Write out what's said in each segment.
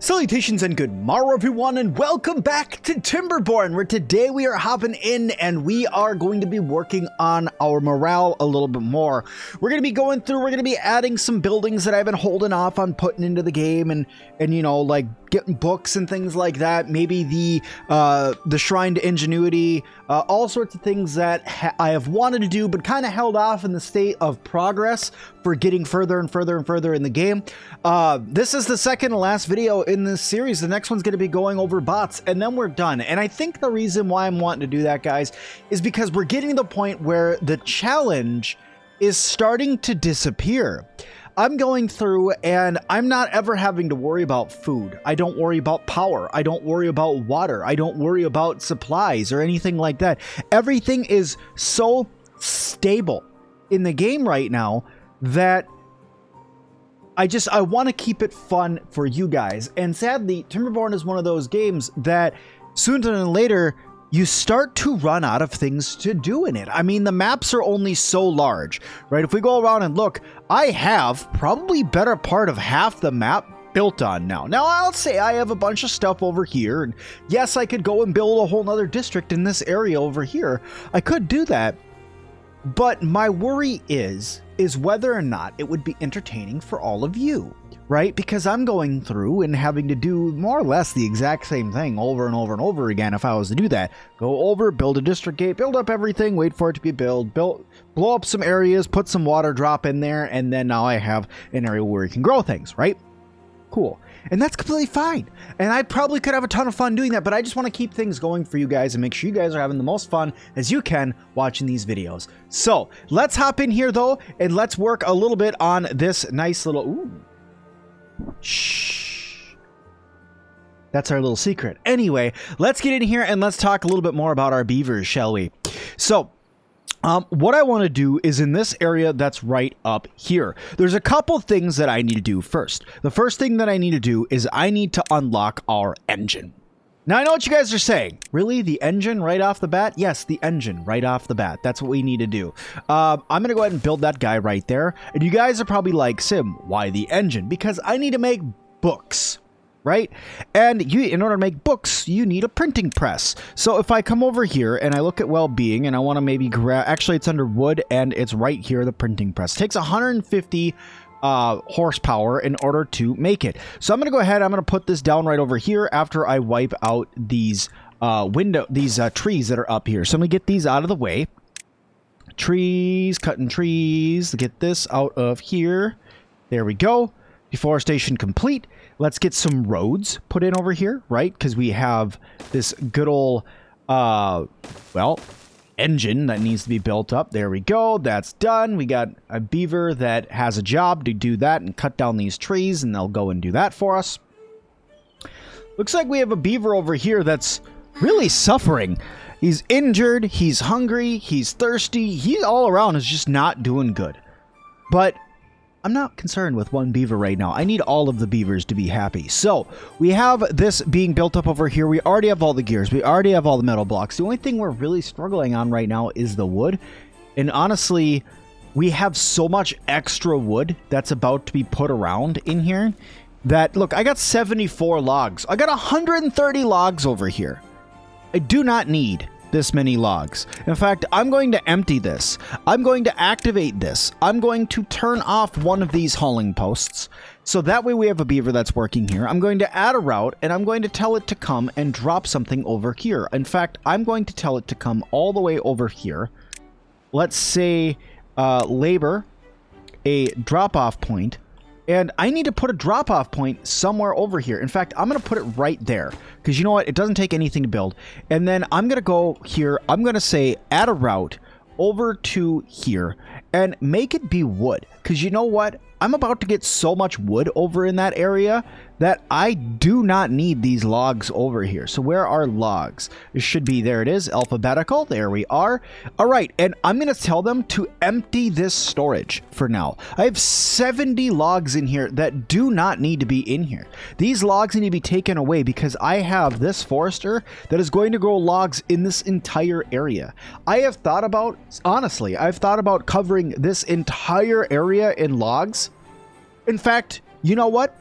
Salutations and good morrow everyone, and welcome back to Timberborn, where today we are hopping in and we are going to be working on our morale a little bit more. We're going to be going through, we're going to be adding some buildings that I've been holding off on putting into the game, and you know, like getting books and things like that. Maybe the Shrine to Ingenuity, all sorts of things that I have wanted to do but kind of held off in the state of progress for getting further and further and further in the game. This is the second to last video in this series. The next one's going to be going over bots, and then we're done. And I think the reason why I'm wanting to do that, guys, is because we're getting to the point where the challenge is starting to disappear. I'm going through and I'm not ever having to worry about food. I don't worry about power. I don't worry about water. I don't worry about supplies or anything like that. Everything is so stable in the game right now that I want to keep it fun for you guys. And sadly, Timberborn is one of those games that sooner than later you start to run out of things to do in it. I mean, the maps are only so large, right? If we go around and look, I have probably better part of half the map built on now. Now, I'll say I have a bunch of stuff over here, and yes, I could go and build a whole nother district in this area over here. I could do that, but my worry is whether or not it would be entertaining for all of you, right? Because I'm going through and having to do more or less the exact same thing over and over and over again if I was to do that. Go over, build a district gate, build up everything, wait for it to be built, blow up some areas, put some water drop in there, and then now I have an area where you can grow things, right? Cool. And that's completely fine. And I probably could have a ton of fun doing that, but I just want to keep things going for you guys and make sure you guys are having the most fun as you can watching these videos. So let's hop in here though, and let's work a little bit on this nice little, ooh, shh. That's our little secret. Anyway, let's get in here and let's talk a little bit more about our beavers, shall we? So, what I want to do is in this area that's right up here. There's a couple things that I need to do first. The first thing that I need to do is I need to unlock our engine. Now, I know what you guys are saying. Really? The engine right off the bat? Yes, the engine right off the bat. That's what we need to do. I'm going to go ahead and build that guy right there. And you guys are probably like, Sim, why the engine? Because I need to make books. Right? And in order to make books, you need a printing press. So if I come over here and I look at well-being and I want to maybe grab, actually it's under wood and it's right here, the printing press. It takes 150 horsepower in order to make it. So I'm going to go ahead, I'm going to put this down right over here after I wipe out these trees that are up here. So I'm going to get these out of the way. Trees, cutting trees, get this out of here. There we go. Deforestation complete. Let's get some roads put in over here, right? Because we have this good old, well, engine that needs to be built up. There we go. That's done. We got a beaver that has a job to do that and cut down these trees, and they'll go and do that for us. Looks like we have a beaver over here that's really suffering. He's injured. He's hungry. He's thirsty. He all around is just not doing good. But I'm not concerned with one beaver right now. I need all of the beavers to be happy. So we have this being built up over here. We already have all the gears. We already have all the metal blocks. The only thing we're really struggling on right now is the wood. And honestly, we have so much extra wood that's about to be put around in here that, look, I got 74 logs. I got 130 logs over here. I do not need this many logs. In fact, I'm going to empty this. I'm going to activate this. I'm going to turn off one of these hauling posts. So that way we have a beaver that's working here. I'm going to add a route and I'm going to tell it to come and drop something over here. In fact, I'm going to tell it to come all the way over here. Let's say labor a drop-off point. And I need to put a drop-off point somewhere over here. In fact, I'm going to put it right there. Because you know what? It doesn't take anything to build. And then I'm going to go here. I'm going to say add a route over to here. And make it be wood. Because you know what? I'm about to get so much wood over in that area that I do not need these logs over here. So where are logs? It should be, there it is, alphabetical. There we are. All right, and I'm going to tell them to empty this storage for now. I have 70 logs in here that do not need to be in here. These logs need to be taken away because I have this forester that is going to grow logs in this entire area. I have thought about, honestly, I've thought about covering this entire area in logs. In fact, you know what?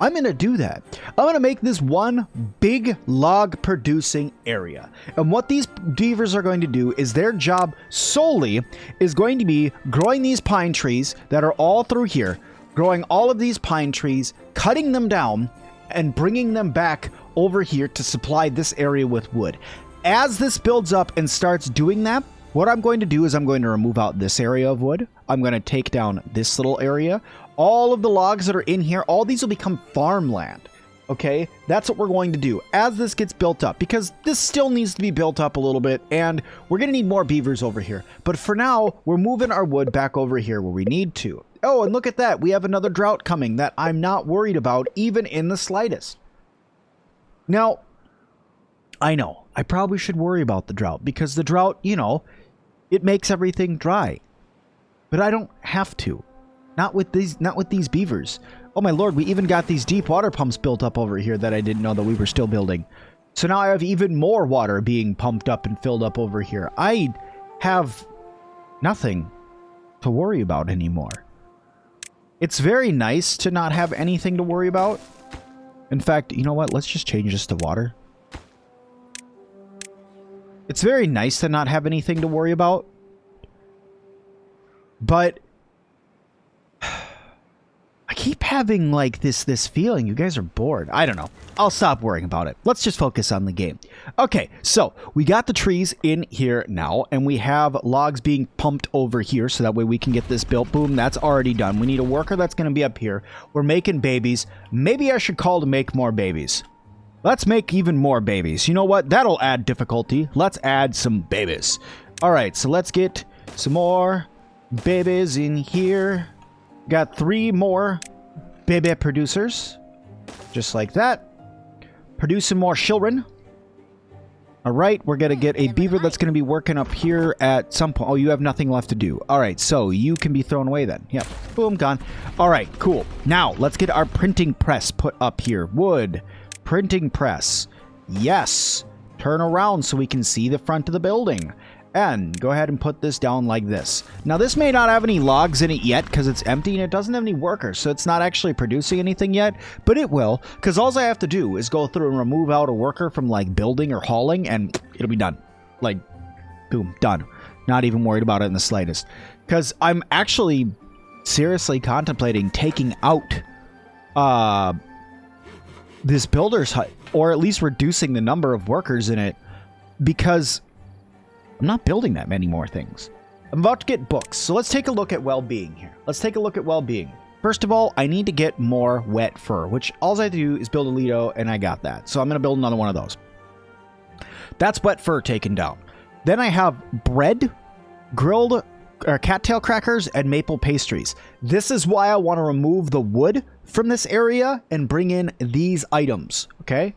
I'm going to do that. I'm going to make this one big log producing area. And what these beavers are going to do is their job solely is going to be growing these pine trees that are all through here, growing all of these pine trees, cutting them down, and bringing them back over here to supply this area with wood. As this builds up and starts doing that, what I'm going to do is I'm going to remove out this area of wood. I'm going to take down this little area. All of the logs that are in here, all these will become farmland. Okay, that's what we're going to do as this gets built up, because this still needs to be built up a little bit, and we're going to need more beavers over here. But for now, we're moving our wood back over here where we need to. Oh, and look at that. We have another drought coming that I'm not worried about, even in the slightest. Now, I know, I probably should worry about the drought, because the drought, you know, it makes everything dry. But I don't have to. Not with these beavers. Oh my lord, we even got these deep water pumps built up over here that I didn't know that we were still building. So now I have even more water being pumped up and filled up over here. I have nothing to worry about anymore. It's very nice to not have anything to worry about. In fact, you know what? Let's just change this to water. It's very nice to not have anything to worry about. But I keep having like this feeling you guys are bored. I don't know. I'll stop worrying about it. Let's just focus on the game. Okay, so we got the trees in here now, and we have logs being pumped over here, so that way we can get this built. Boom, that's already done. We need a worker that's going to be up here. We're making babies. Maybe I should call to make more babies. Let's make even more babies. You know what? That'll add difficulty. Let's add some babies. All right, so let's get some more babies in here. Got 3 more baby producers. Just like that. Produce some more children. Alright, we're going to get a beaver that's going to be working up here at some point. Oh, you have nothing left to do. Alright, so you can be thrown away then. Yep. Boom, gone. Alright, cool. Now, let's get our printing press put up here. Wood. Printing press. Yes. Turn around so we can see the front of the building. And go ahead and put this down like this. Now, this may not have any logs in it yet because it's empty and it doesn't have any workers, so it's not actually producing anything yet, but it will, because all I have to do is go through and remove out a worker from, like, building or hauling, and it'll be done. Like, boom, done. Not even worried about it in the slightest. Because I'm actually seriously contemplating taking out this builder's hut, or at least reducing the number of workers in it, because I'm not building that many more things. I'm about to get books, so let's take a look at well-being here. Let's take a look at well-being. First of all, I need to get more wet fur, which all I have to do is build a Lido, and I got that. So I'm going to build another one of those. That's wet fur taken down. Then I have bread, grilled cattail crackers, and maple pastries. This is why I want to remove the wood from this area and bring in these items, okay?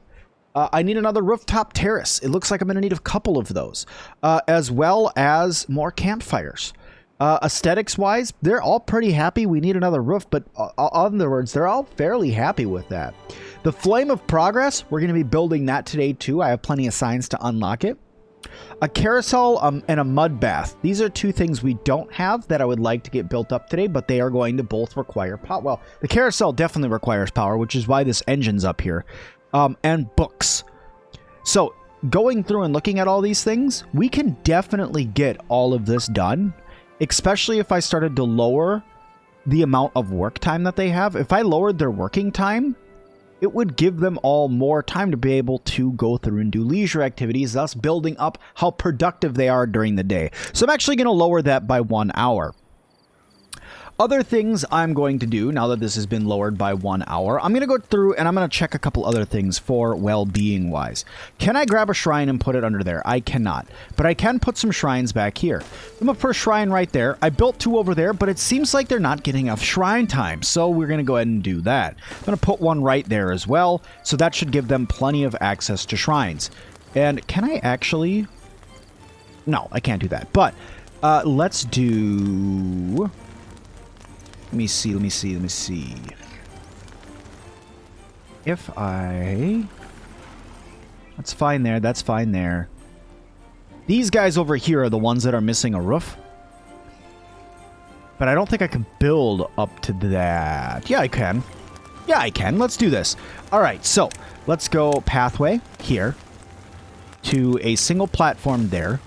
I need another rooftop terrace. It looks like I'm going to need a couple of those, as well as more campfires. Aesthetics-wise, they're all pretty happy. We need another roof, but in other words, they're all fairly happy with that. The Flame of Progress, we're going to be building that today, too. I have plenty of signs to unlock it. A carousel and a mud bath. These are 2 things we don't have that I would like to get built up today, but they are going to both require power. Well, the carousel definitely requires power, which is why this engine's up here. And books. So, going through and looking at all these things, we can definitely get all of this done, especially if I started to lower the amount of work time that they have. If I lowered their working time, it would give them all more time to be able to go through and do leisure activities, thus building up how productive they are during the day. So I'm actually going to lower that by 1 hour. Other things I'm going to do, now that this has been lowered by 1 hour, I'm going to go through and I'm going to check a couple other things for well-being wise. Can I grab a shrine and put it under there? I cannot. But I can put some shrines back here. I'm going to put a shrine right there. I built 2 over there, but it seems like they're not getting enough shrine time. So we're going to go ahead and do that. I'm going to put one right there as well. So that should give them plenty of access to shrines. And can I actually... No, I can't do that. But let's do... Let me see. If I... That's fine there. These guys over here are the ones that are missing a roof. But I don't think I can build up to that. Yeah, I can. Yeah, I can. Let's do this. All right, so let's go pathway here to a single platform there.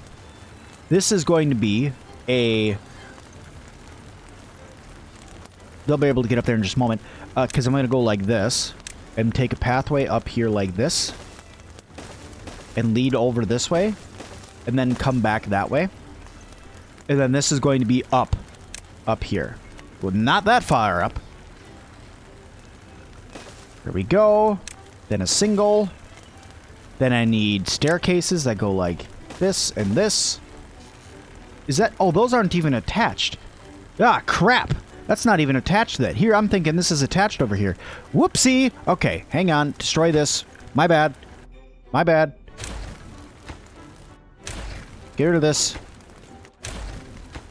This is going to be a... They'll be able to get up there in just a moment, because I'm going to go like this and take a pathway up here like this and lead over this way and then come back that way. And then this is going to be up here. Well, not that far up. There we go. Then a single. Then I need staircases that go like this and this. Is that... Oh, those aren't even attached. Ah, crap. That's not even attached to that. Here, I'm thinking this is attached over here. Whoopsie. Okay, hang on. Destroy this. My bad. My bad. Get rid of this.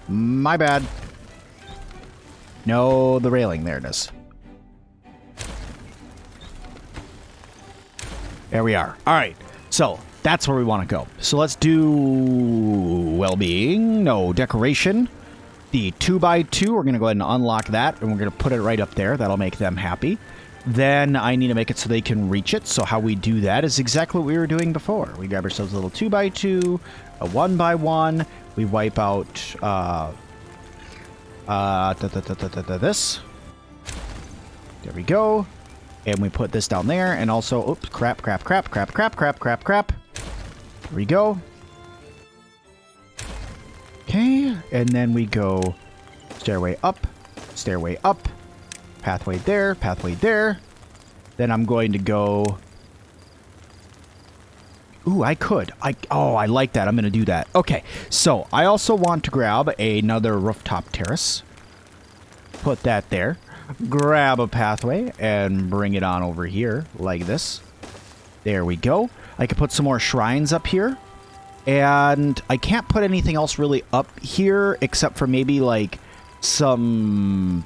My bad. No, the railing. There it is. There we are. All right. So, that's where we want to go. So, let's do well-being. No, decoration. The 2x2, we're going to go ahead and unlock that, and we're going to put it right up there. That'll make them happy. Then I need to make it so they can reach it. So how we do that is exactly what we were doing before. We grab ourselves a little 2x2, a 1x1. We wipe out this. There we go. And we put this down there. And also, oops, crap. There we go. Okay, and then we go stairway up, pathway there. Then I'm going to go... Ooh, I could. Oh, I like that. I'm going to do that. Okay, so I also want to grab another rooftop terrace. Put that there. Grab a pathway and bring it on over here like this. There we go. I could put some more shrines up here. And I can't put anything else really up here except for maybe like some...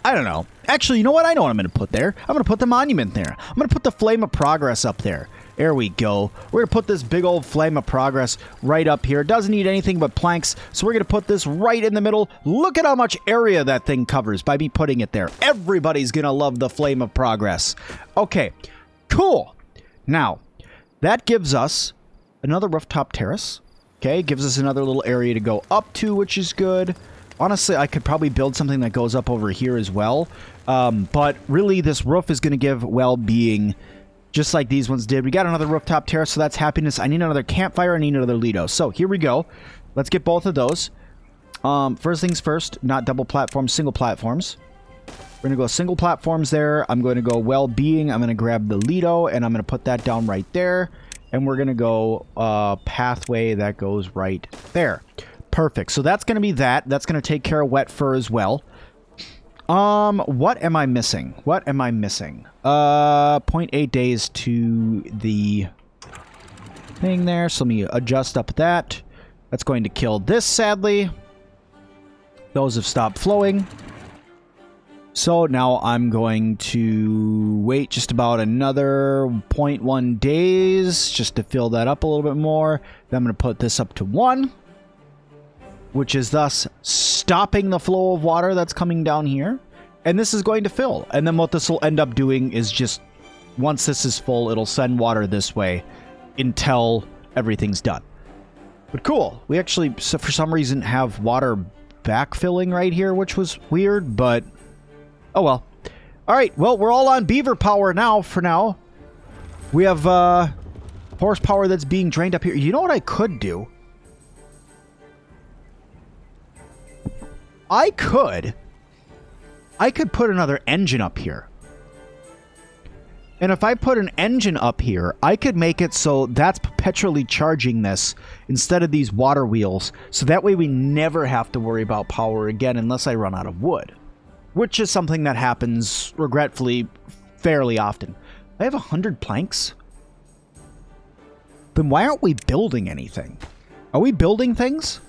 I don't know. Actually, you know what? I know what I'm going to put there. I'm going to put the monument there. I'm going to put the Flame of Progress up there. There we go. We're going to put this big old Flame of Progress right up here. It doesn't need anything but planks, so we're going to put this right in the middle. Look at how much area that thing covers by me putting it there. Everybody's going to love the Flame of Progress. Okay, cool. Now, that gives us another rooftop terrace. Okay, gives us another little area to go up to, which is good. Honestly, I could probably build something that goes up over here as well. But really, this roof is going to give well-being just like these ones did. We got another rooftop terrace, so that's happiness. I need another campfire. I need another Lido. So here we go. Let's get both of those. First things first, not double platforms, single platforms. We're going to go single platforms there. I'm going to go well-being. I'm going to grab the Lido, and I'm going to put that down right there. And we're going to go pathway that goes right there. Perfect. So that's going to be that. That's going to take care of wet fur as well. What am I missing? 0.8 days to the thing there. So let me adjust up that. That's going to kill this, sadly. Those have stopped flowing. So now I'm going to wait just about another 0.1 days just to fill that up a little bit more. Then I'm going to put this up to 1, which is thus stopping the flow of water that's coming down here. And this is going to fill. And then what this will end up doing is just, once this is full, it'll send water this way until everything's done. But cool. We actually, for some reason, have water backfilling right here, which was weird, but... Oh, well. All right. Well, we're all on beaver power now, for now. We have horsepower that's being drained up here. You know what I could do? I could put another engine up here. And if I put an engine up here, I could make it so that's perpetually charging this instead of these water wheels. So that way we never have to worry about power again unless I run out of wood. Which is something that happens, regretfully, fairly often. I have 100 planks? Then why aren't we building anything? Are we building things?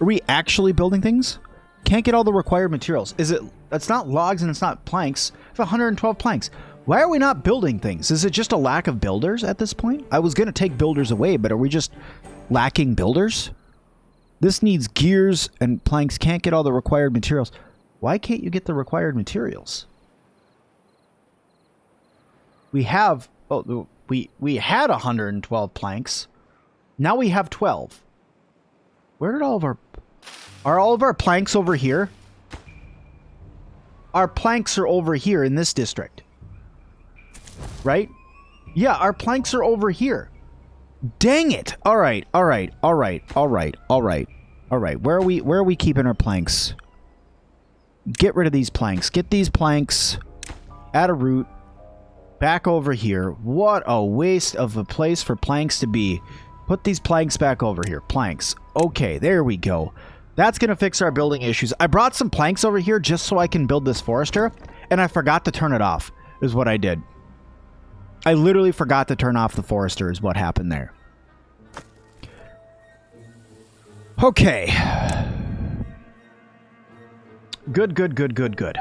Are we actually building things? Can't get all the required materials. Is it... It's not logs and it's not planks. I have 112 planks. Why are we not building things? Is it just a lack of builders at this point? I was going to take builders away, but are we just lacking builders? This needs gears and planks. Can't get all the required materials. Why can't you get the required materials? We have... Oh, we had 112 planks. Now we have 12. Where did all of our... Are all of our planks over here? Our planks are over here in this district. Right? Yeah, our planks are over here. Dang it! Alright, alright, alright, alright, alright. Alright, where are we keeping our planks? Get rid of these planks. Get these planks. Add a route. Back over here. What a waste of a place for planks to be. Put these planks back over here. Planks. Okay, there we go. That's going to fix our building issues. I brought some planks over here just so I can build this forester, and I forgot to turn it off, is what I did. I literally forgot to turn off the forester is what happened there. Okay. Good, good, good, good, good.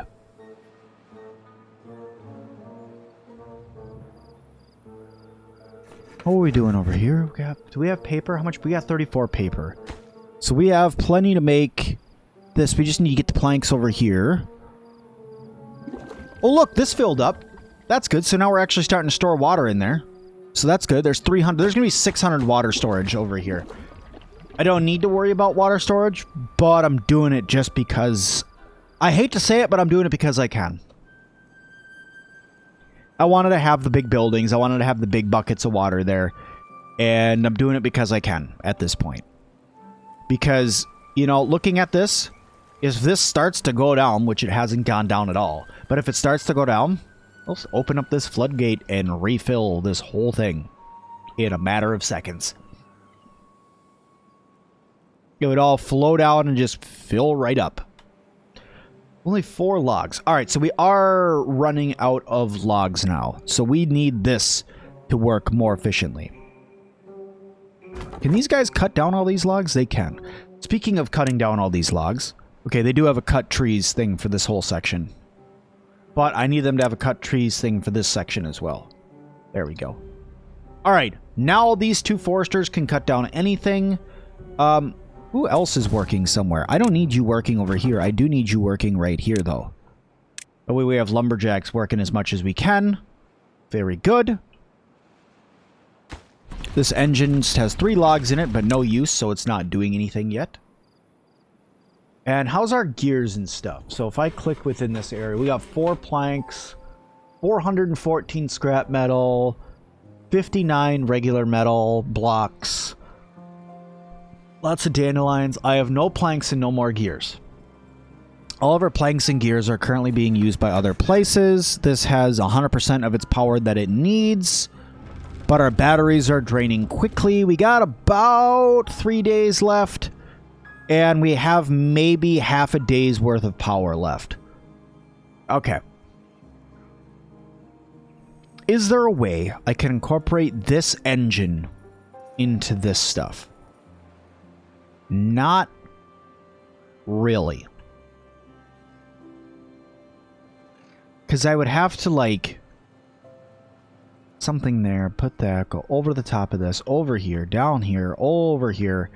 What are we doing over here? Do we have paper? How much? We got 34 paper. So we have plenty to make this. We just need to get the planks over here. Oh, look, this filled up. That's good. So now we're actually starting to store water in there. So that's good. There's 300. There's going to be 600 water storage over here. I don't need to worry about water storage, but I'm doing it just because... I hate to say it, but I'm doing it because I can. I wanted to have the big buildings. I wanted to have the big buckets of water there. And I'm doing it because I can at this point. Because, you know, looking at this, if this starts to go down, which it hasn't gone down at all, but if it starts to go down, let's open up this floodgate and refill this whole thing in a matter of seconds. It would all flow down and just fill right up. Only 4 logs. Alright, so we are running out of logs now. So we need this to work more efficiently. Can these guys cut down all these logs? They can. Speaking of cutting down all these logs. Okay, they do have a cut trees thing for this whole section. But I need them to have a cut trees thing for this section as well. There we go. Alright, now these 2 foresters can cut down anything. Who else is working somewhere? I don't need you working over here. I do need you working right here, though. That way we have lumberjacks working as much as we can. Very good. This engine has 3 logs in it, but no use, so it's not doing anything yet. And how's our gears and stuff? So if I click within this area, we got 4 planks, 414 scrap metal, 59 regular metal blocks, lots of dandelions. I have no planks and no more gears. All of our planks and gears are currently being used by other places. This has 100% of its power that it needs. But our batteries are draining quickly. We got about 3 days left. And we have maybe half a day's worth of power left. Okay. Is there a way I can incorporate this engine into this stuff? Not really. Because I would have to, like, something there, put that, go over the top of this, over here, down here, over here,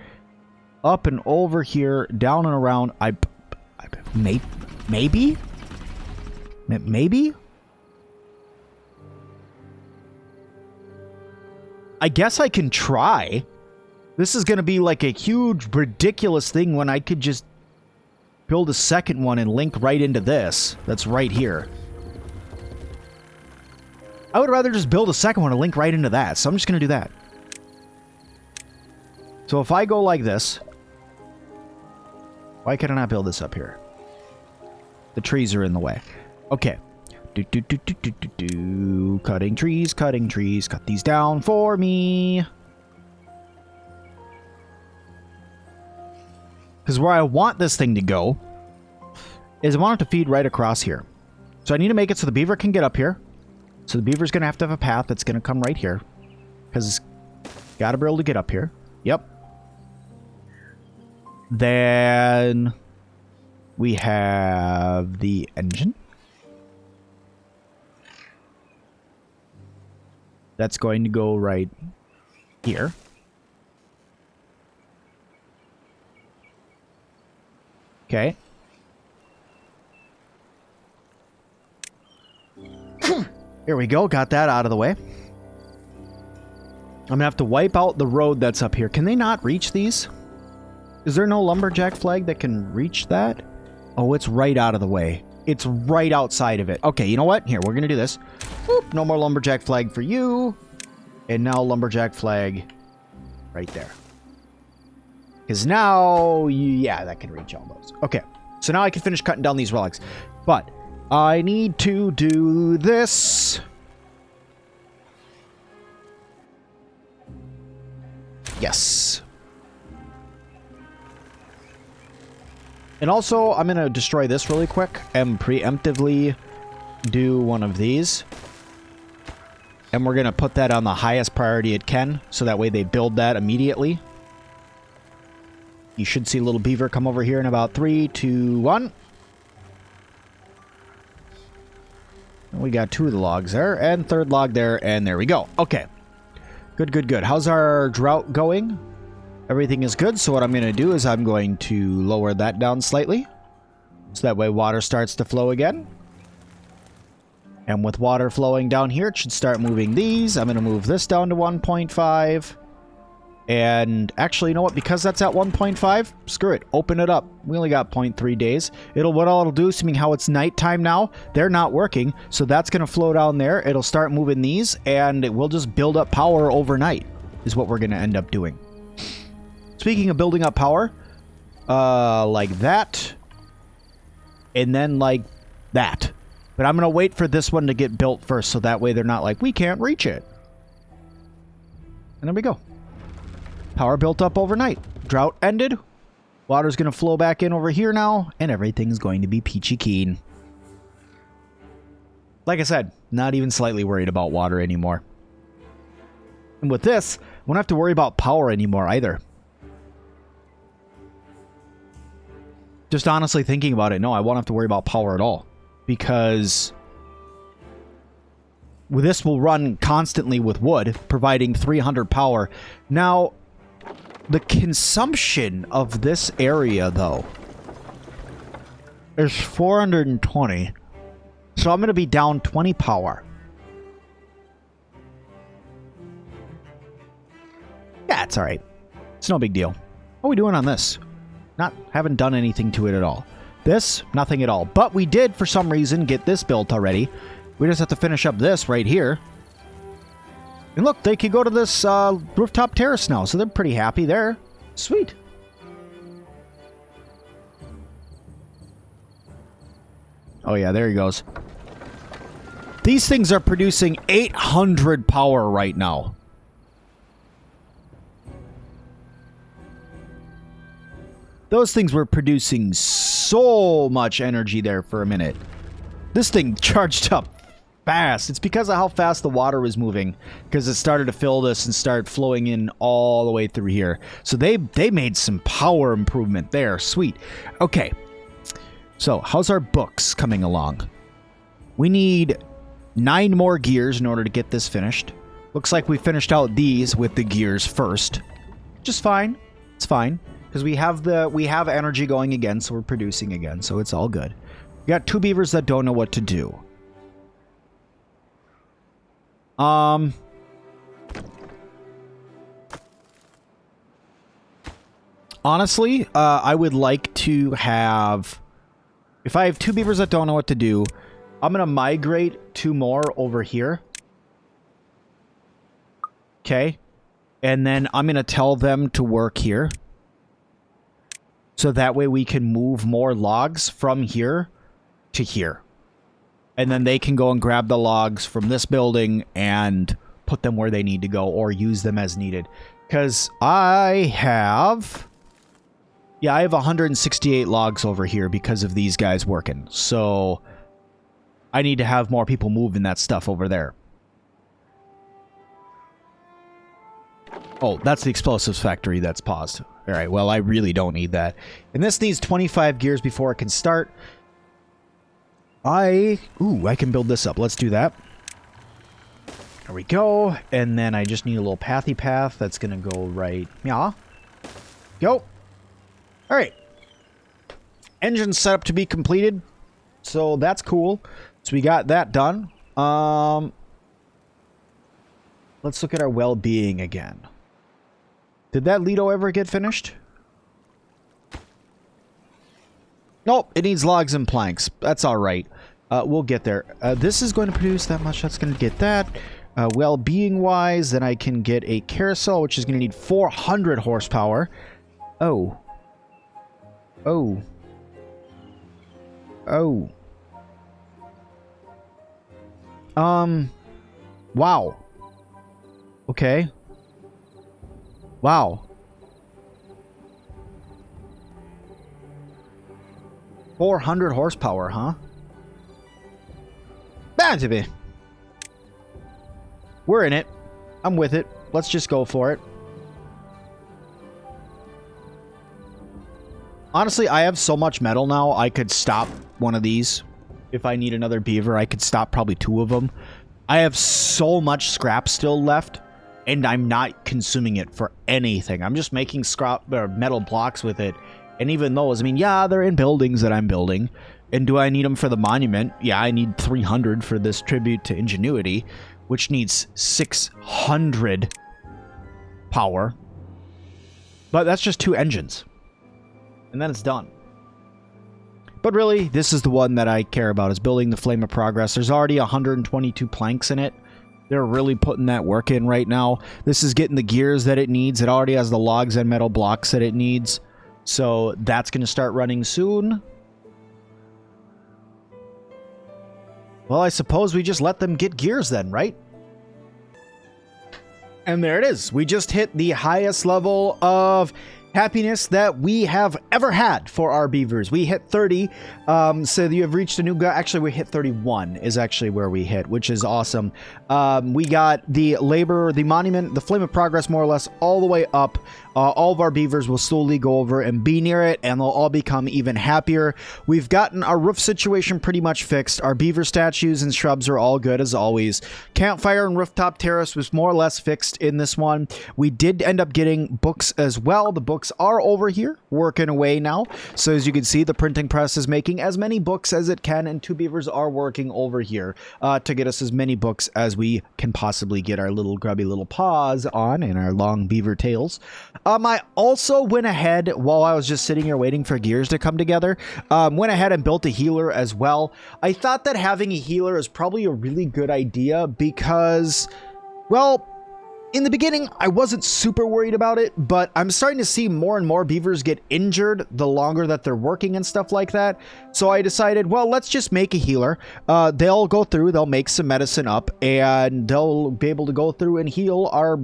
up and over here, down and around. Maybe? Maybe? I guess I can try. This is going to be like a huge, ridiculous thing when I could just build a second one and link right into this. That's right here. I would rather just build a second one and link right into that. So I'm just going to do that. So if I go like this, why can I not build this up here? The trees are in the way. Okay. Cutting trees, cutting trees. Cut these down for me. Because where I want this thing to go is I want it to feed right across here. So I need to make it so the beaver can get up here. So the beaver's going to have a path that's going to come right here. Because it's got to be able to get up here. Yep. Then we have the engine. That's going to go right here. Okay. Here we go. Got that out of the way. I'm gonna have to wipe out the road that's up here. Can they not reach these? Is there no lumberjack flag that can reach that? Oh, it's right out of the way. It's right outside of it. Okay, you know what? Here, we're gonna do this. Boop, no more lumberjack flag for you. And now lumberjack flag right there. Because now, yeah, that can reach all those. Okay, so now I can finish cutting down these relics. But I need to do this. Yes. And also, I'm going to destroy this really quick and preemptively do one of these. And we're going to put that on the highest priority it can, so that way they build that immediately. You should see a little beaver come over here in about 3, 2, 1. And we got 2 of the logs there, and 3rd log there, and there we go. Okay. Good, good, good. How's our drought going? Everything is good, so what I'm going to do is I'm going to lower that down slightly. So that way water starts to flow again. And with water flowing down here, it should start moving these. I'm going to move this down to 1.5. And actually, you know what? Because that's at 1.5, screw it. Open it up. We only got 0.3 days. What it'll do, assuming how it's nighttime now, they're not working. So that's going to flow down there. It'll start moving these, and it will just build up power overnight, is what we're going to end up doing. Speaking of building up power, like that, and then like that. But I'm going to wait for this one to get built first, so that way they're not like, we can't reach it. And there we go. Power built up overnight. Drought ended. Water's going to flow back in over here now, and everything's going to be peachy keen. Like I said, not even slightly worried about water anymore. And with this, I won't have to worry about power anymore either. Just honestly thinking about it, no, I won't have to worry about power at all. Because this will run constantly with wood, providing 300 power. Now, the consumption of this area, though, is 420. So I'm going to be down 20 power. Yeah, it's alright. It's no big deal. What are we doing on this? Haven't done anything to it at all. This, nothing at all. But we did, for some reason, get this built already. We just have to finish up this right here. And look, they can go to this rooftop terrace now, so they're pretty happy there. Sweet. Oh yeah, there he goes. These things are producing 800 power right now. Those things were producing so much energy there for a minute. This thing charged up fast. It's because of how fast the water was moving. Because it started to fill this and start flowing in all the way through here. So they made some power improvement there. Sweet. Okay. So, how's our books coming along? We need 9 more gears in order to get this finished. Looks like we finished out these with the gears first. Just fine. It's fine. Because we have energy going again, so we're producing again, so it's all good. We got 2 beavers that don't know what to do. Honestly, I would like to have... If I have 2 beavers that don't know what to do, I'm going to migrate 2 more over here. Okay. And then I'm going to tell them to work here. So that way we can move more logs from here to here. And then they can go and grab the logs from this building and put them where they need to go or use them as needed. Because I have 168 logs over here because of these guys working. So I need to have more people moving that stuff over there. Oh, that's the explosives factory that's paused. All right, well, I really don't need that. And this needs 25 gears before it can start. I can build this up. Let's do that. There we go. And then I just need a little pathy path that's going to go right. Yeah. Go. All right. Engine set up to be completed. So that's cool. So we got that done. Let's look at our well-being again. Did that Lido ever get finished? Nope, it needs logs and planks. That's all right. We'll get there. This is going to produce that much. That's going to get that. Well-being wise, then I can get a carousel, which is going to need 400 horsepower. Oh. Oh. Oh. Wow. Okay. Wow. 400 horsepower, huh? Bad to be. We're in it. I'm with it. Let's just go for it. Honestly, I have so much metal now, I could stop one of these. If I need another beaver, I could stop probably 2 of them. I have so much scrap still left, and I'm not consuming it for anything. I'm just making scrap or metal blocks with it. And even those, I mean, yeah, they're in buildings that I'm building. And do I need them for the monument? Yeah, I need 300 for this tribute to Ingenuity, which needs 600 power. But that's just 2 engines. And then it's done. But really, this is the one that I care about, is building the Flame of Progress. There's already 122 planks in it. They're really putting that work in right now. This is getting the gears that it needs. It already has the logs and metal blocks that it needs. So that's going to start running soon. Well, I suppose we just let them get gears then, right? And there it is. We just hit the highest level of happiness that we have ever had for our beavers. We hit 30, so you have reached a new actually we hit 31 is actually where we hit, which is awesome. We got the labor, the monument, the Flame of Progress more or less all the way up. All of our beavers will slowly go over and be near it, and they'll all become even happier. We've gotten our roof situation pretty much fixed. Our beaver statues and shrubs are all good as always. Campfire and rooftop terrace was more or less fixed in this one. We did end up getting books as well. The books are over here working away now. So as you can see, the printing press is making as many books as it can, and 2 beavers are working over here to get us as many books as we can possibly get our little grubby little paws on and our long beaver tails. I also went ahead, while I was just sitting here waiting for gears to come together, went ahead and built a healer as well. I thought that having a healer is probably a really good idea because, well, in the beginning, I wasn't super worried about it, but I'm starting to see more and more beavers get injured the longer that they're working and stuff like that. So I decided, well, let's just make a healer. They'll go through, they'll make some medicine up, and they'll be able to go through and heal our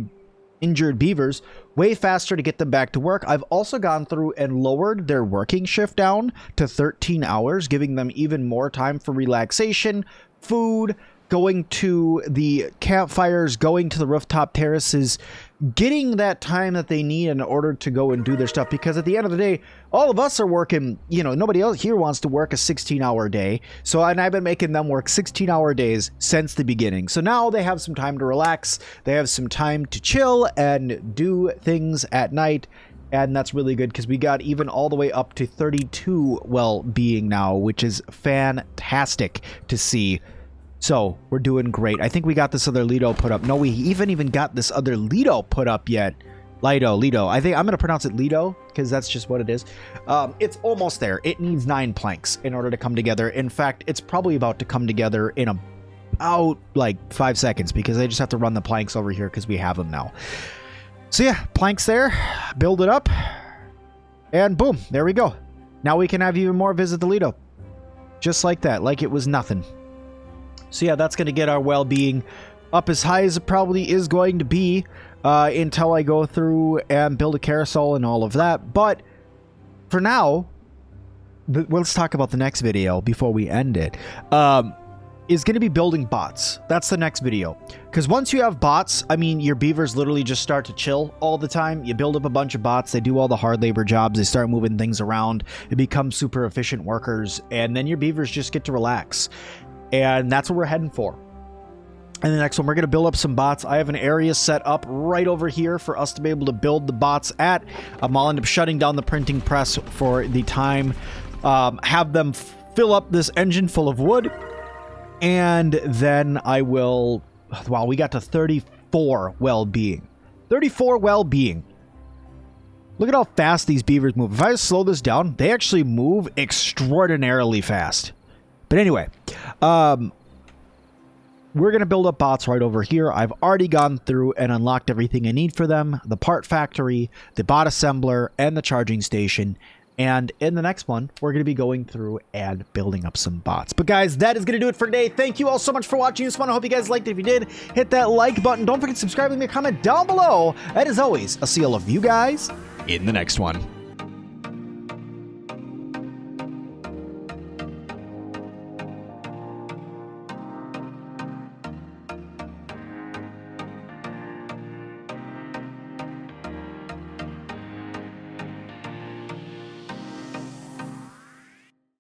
injured beavers way faster to get them back to work. I've also gone through and lowered their working shift down to 13 hours, giving them even more time for relaxation, food, going to the campfires, going to the rooftop terraces, getting that time that they need in order to go and do their stuff. Because at the end of the day, all of us are working, you know, nobody else here wants to work a 16-hour day. So, and I've been making them work 16-hour days since the beginning. So now they have some time to relax. They have some time to chill and do things at night. And that's really good because we got even all the way up to 32 well-being now, which is fantastic to see. So, we're doing great. I think we got this other Lido put up. No, we even got this other Lido put up yet. Lido. I think I'm going to pronounce it Lido because that's just what it is. It's almost there. It needs 9 planks in order to come together. In fact, it's probably about to come together in about like 5 seconds because I just have to run the planks over here because we have them now. So yeah, planks there. Build it up. And boom, there we go. Now we can have even more visit the Lido. Just like that, like it was nothing. So yeah, that's going to get our well-being up as high as it probably is going to be until I go through and build a carousel and all of that. But for now, let's talk about the next video before we end it. Is going to be building bots. That's the next video. Because once you have bots, I mean, your beavers literally just start to chill all the time. You build up a bunch of bots. They do all the hard labor jobs. They start moving things around. They become super efficient workers. And then your beavers just get to relax. And that's what we're heading for. And the next one, we're going to build up some bots. I have an area set up right over here for us to be able to build the bots at. I'll end up shutting down the printing press for the time. Have them fill up this engine full of wood. And then I will... Wow, we got to 34 well-being. 34 well-being. Look at how fast these beavers move. If I slow this down, they actually move extraordinarily fast. But anyway, we're going to build up bots right over here. I've already gone through and unlocked everything I need for them. The part factory, the bot assembler, and the charging station. And in the next one, we're going to be going through and building up some bots. But guys, that is going to do it for today. Thank you all so much for watching this one. I hope you guys liked it. If you did, hit that like button. Don't forget to subscribe, leave me a comment down below. And as always, I'll see all of you guys in the next one.